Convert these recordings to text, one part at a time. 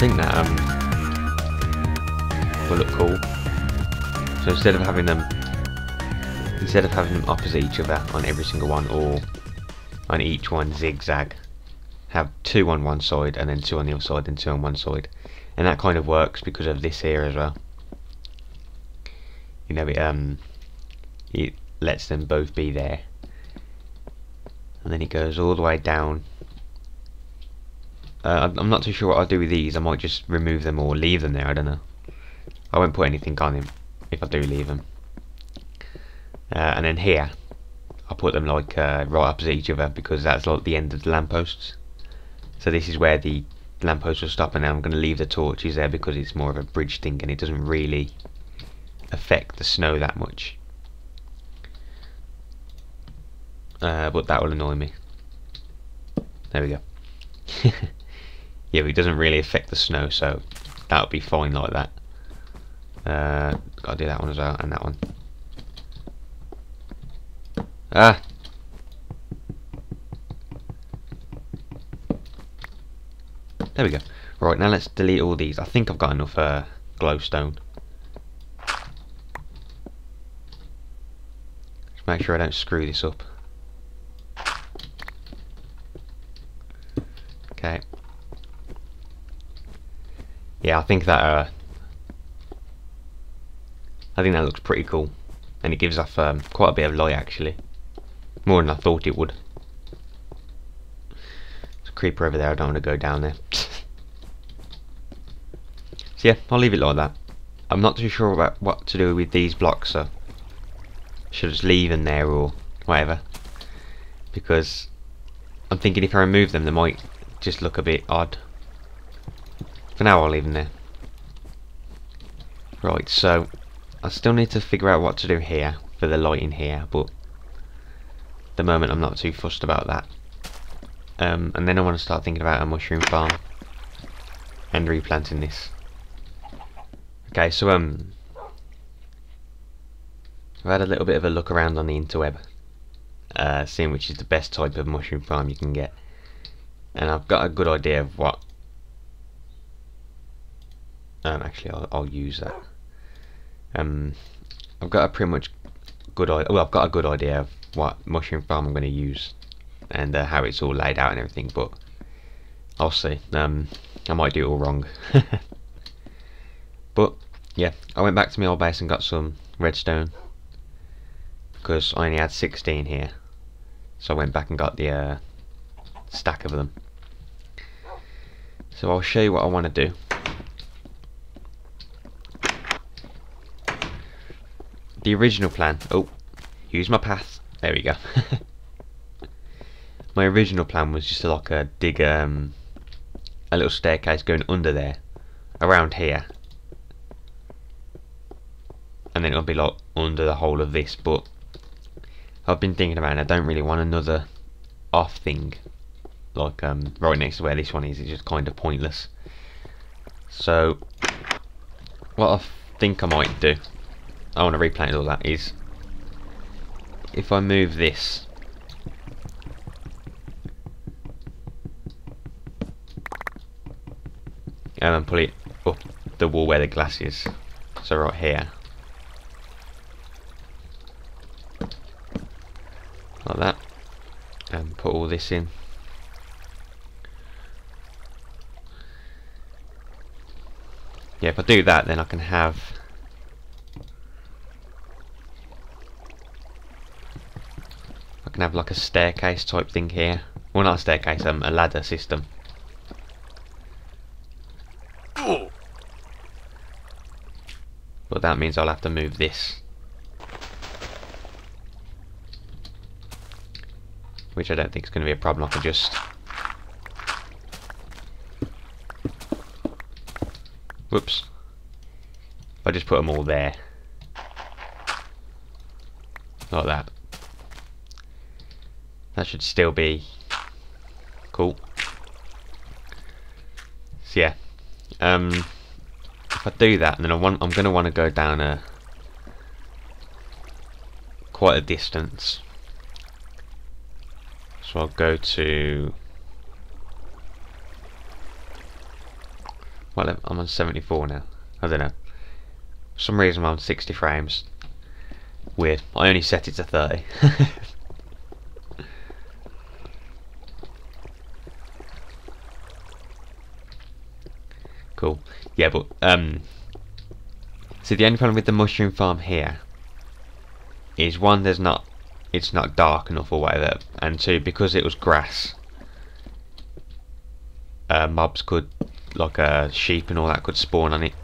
think that will look cool. So instead of having them opposite each other on every single one, or on each one zigzag, have 2 on one side and then 2 on the other side and 2 on one side, and that kind of works because of this here as well. You know, it lets them both be there, and then it goes all the way down. I'm not too sure what I'll do with these. I might just remove them or leave them there, I don't know. I won't put anything on them if I do leave them. And then here I'll put them like right opposite each other, because that's like the end of the lampposts. So this is where the lamppost will stop, and then I'm going to leave the torches there because it's more of a bridge thing and it doesn't really affect the snow that much. But that will annoy me. There we go. Yeah, but it doesn't really affect the snow, so that'll be fine like that. Gotta do that one as well, and that one. Ah! There we go. Right, now let's delete all these. I think I've got enough glowstone. Just make sure I don't screw this up. Okay. Yeah, I think that looks pretty cool, and it gives off quite a bit of light actually, more than I thought it would. There's a creeper over there. I don't want to go down there. So yeah, I'll leave it like that. I'm not too sure about what to do with these blocks, so should I just leave them there or whatever, because I'm thinking if I remove them they might just look a bit odd. For now I'll leave them there. Right, so I still need to figure out what to do here for the lighting here, but at the moment I'm not too fussed about that. And then I want to start thinking about a mushroom farm and replanting this. Okay, so I've had a little bit of a look around on the interweb, seeing which is the best type of mushroom farm you can get, and I've got a good idea of what. Actually, I'll use that. I've got a pretty much good idea. Well, I've got a good idea of what mushroom farm I'm going to use and how it's all laid out and everything, but I'll see. I might do it all wrong. But yeah, I went back to my old base and got some redstone because I only had 16 here, so I went back and got the stack of them. So I'll show you what I want to do. The original plan. Oh, use my path. There we go. My original plan was just to like dig a little staircase going under there, around here, and then it'll be like under the whole of this. But I've been thinking about it, and I don't really want another off thing like right next to where this one is. It's just kind of pointless. So what I think I might do, I want to replant all that, is if I move this and pull it up the wall where the glass is, so right here, like that, and put all this in. Yeah, if I do that, then I can have like a staircase type thing here. Well, not a staircase, a ladder system. But that means I'll have to move this, which I don't think is going to be a problem. I can just whoops. I just put them all there like that. That should still be cool. So yeah, if I do that, then I'm going to want to go down quite a distance. So I'll go to Well, I'm on 74 now. I don't know. For some reason I'm on 60 frames. Weird. I only set it to 30. Cool. Yeah, but so the only problem with the mushroom farm here is one, it's not dark enough or whatever, and two, because it was grass, mobs could, like sheep and all that, could spawn on it,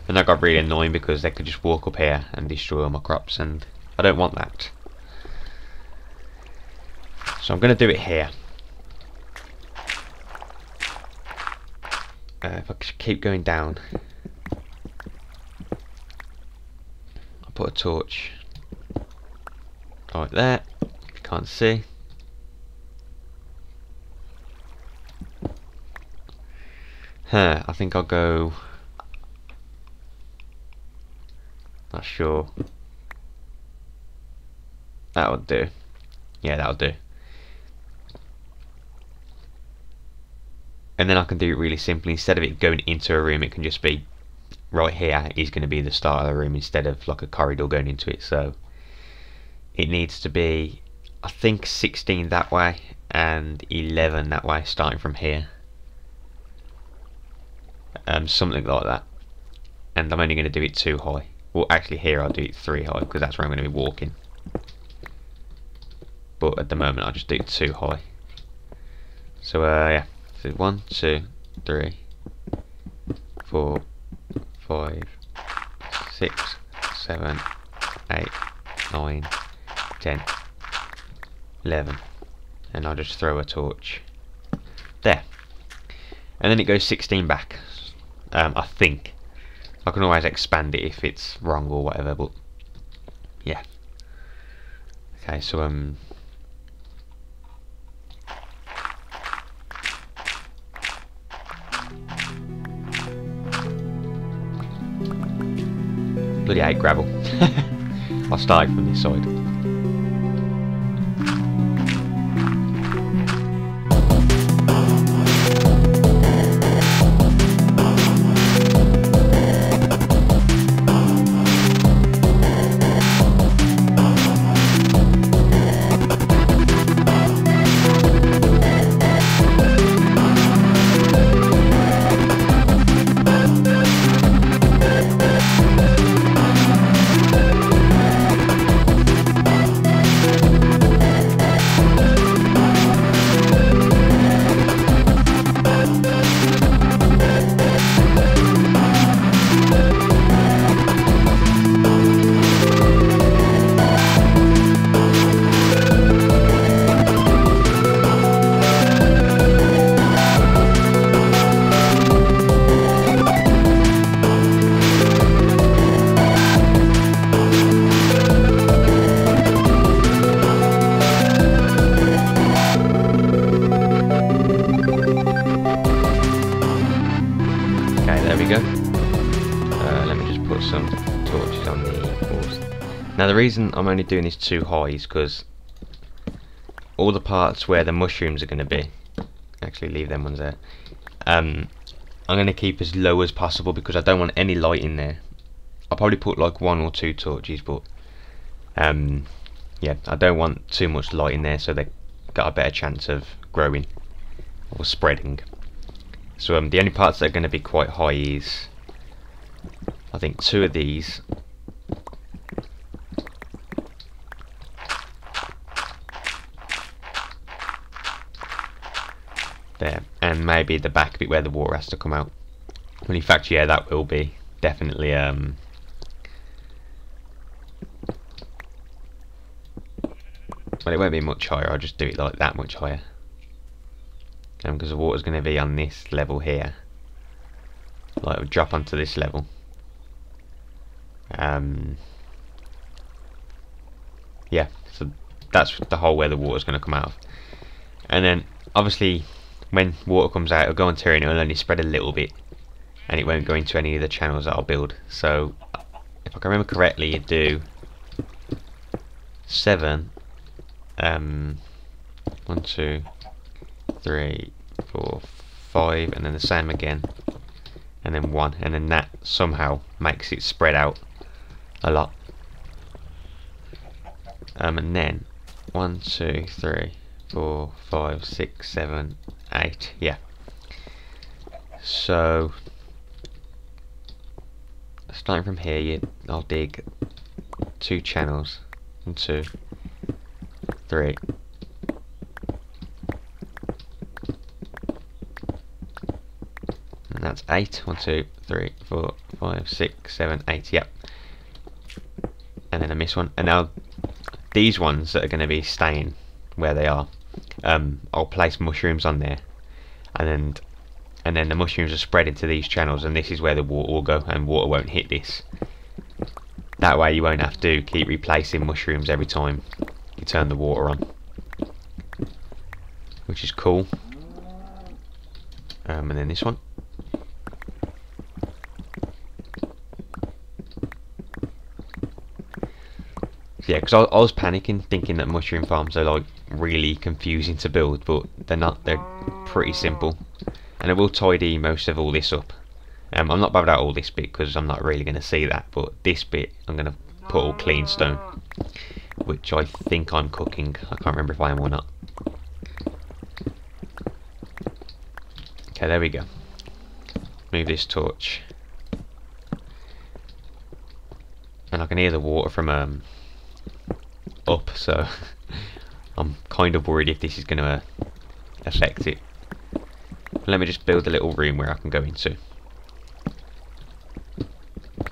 and that got really annoying because they could just walk up here and destroy all my crops, and I don't want that. So I'm going to do it here. If I keep going down, I'll put a torch right there, if you can't see. I think I'll go, not sure, that'll do. Yeah, that'll do. And then I can do it really simply. Instead of it going into a room, it can just be right here is going to be the start of the room instead of like a corridor going into it. So it needs to be, I think, 16 that way and 11 that way, starting from here. Something like that. And I'm only going to do it 2 high. Well, actually here I'll do it 3 high because that's where I'm going to be walking. But at the moment I'll just do it 2 high. So yeah. So 1, 2, 3, 4, 5, 6, 7, 8, 9, 10, 11, and I'll just throw a torch there, and then it goes 16 back. I think I can always expand it if it's wrong or whatever, but yeah. Okay, so bloody hate gravel. I'll start from this side. Now the reason I'm only doing this 2 high is because all the parts where the mushrooms are going to be, actually leave them ones there, I'm going to keep as low as possible because I don't want any light in there. I'll probably put like 1 or 2 torches, but yeah, I don't want too much light in there so they got a better chance of growing or spreading. So the only parts that are going to be quite high is, I think, 2 of these. There, and maybe the back bit where the water has to come out. Well, in fact, yeah, that will be definitely well, it won't be much higher. I'll just do it like that much higher, because the water's going to be on this level here, like it'll drop onto this level. Yeah, so that's the hole where the water's going to come out of, and then obviously when water comes out, it'll go on terrain, it'll only spread a little bit, and it won't go into any of the channels that I'll build. So if I can remember correctly, you do 7, 1, 2, 3, 4, 5, and then the same again and then 1, and then that somehow makes it spread out a lot. And then 1, 2, 3, 4, 5, 6, 7, 8. Yeah. So starting from here, I'll dig 2 channels. 1, 2, 3. And that's 8. 1, 2, 3, 4, 5, 6, 7, 8. Yep. And then I miss one. And now these ones that are going to be staying where they are, I'll place mushrooms on there, and then the mushrooms are spread into these channels, and this is where the water will go, and water won't hit this. That way you won't have to keep replacing mushrooms every time you turn the water on, which is cool. And then this one. Yeah, because I was panicking, thinking that mushroom farms are like really confusing to build, but they're not. They're pretty simple, and it will tidy most of all this up. I'm not bothered about all this bit because I'm not really going to see that, but this bit I'm going to put all clean stone, which I think I'm cooking. I can't remember if I am or not. Okay, there we go. Move this torch, and I can hear the water from up, so I'm kind of worried if this is going to affect it. Let me just build a little room where I can go into.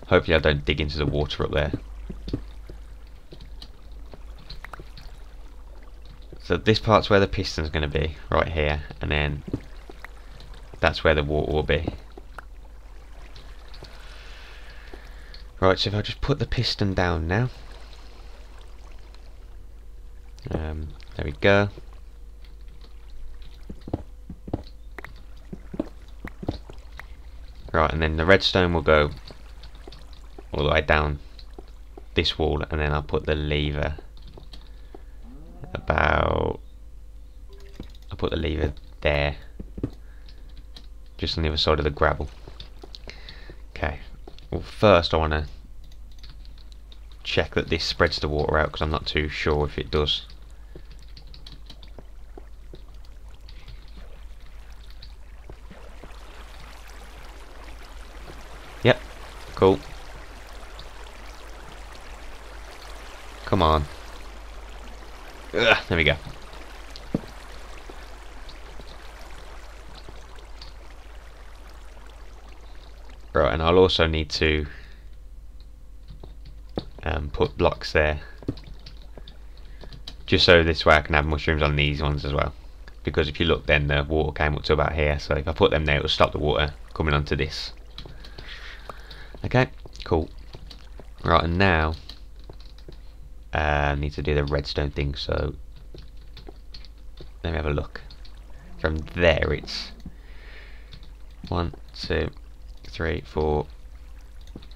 Hopefully I don't dig into the water up there. So this part's where the piston's going to be, right here, and then that's where the water will be. Right, so if I just put the piston down now. There we go. Right, and then the redstone will go all the way down this wall, and then I'll put the lever I'll put the lever there, just on the other side of the gravel. Okay, well first I want to check that this spreads the water out, because I'm not too sure if it does. Yep, cool. Come on. Ugh, there we go. Right, and I'll also need to put blocks there, just so this way I can have mushrooms on these ones as well, because if you look, then the water came up to about here, so if I put them there, it'll stop the water coming onto this. Okay, cool. Right, and now I need to do the redstone thing, so let me have a look. From there it's 1, 2, 3, 4.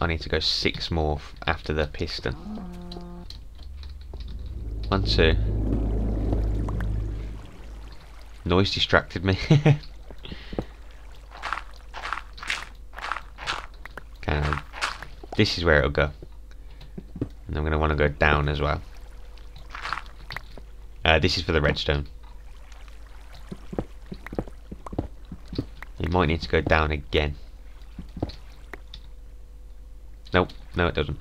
I need to go 6 more after the piston. 1, 2. Noise distracted me. Okay, this is where it'll go. And I'm going to want to go down as well. This is for the redstone. You might need to go down again. Nope, no it doesn't.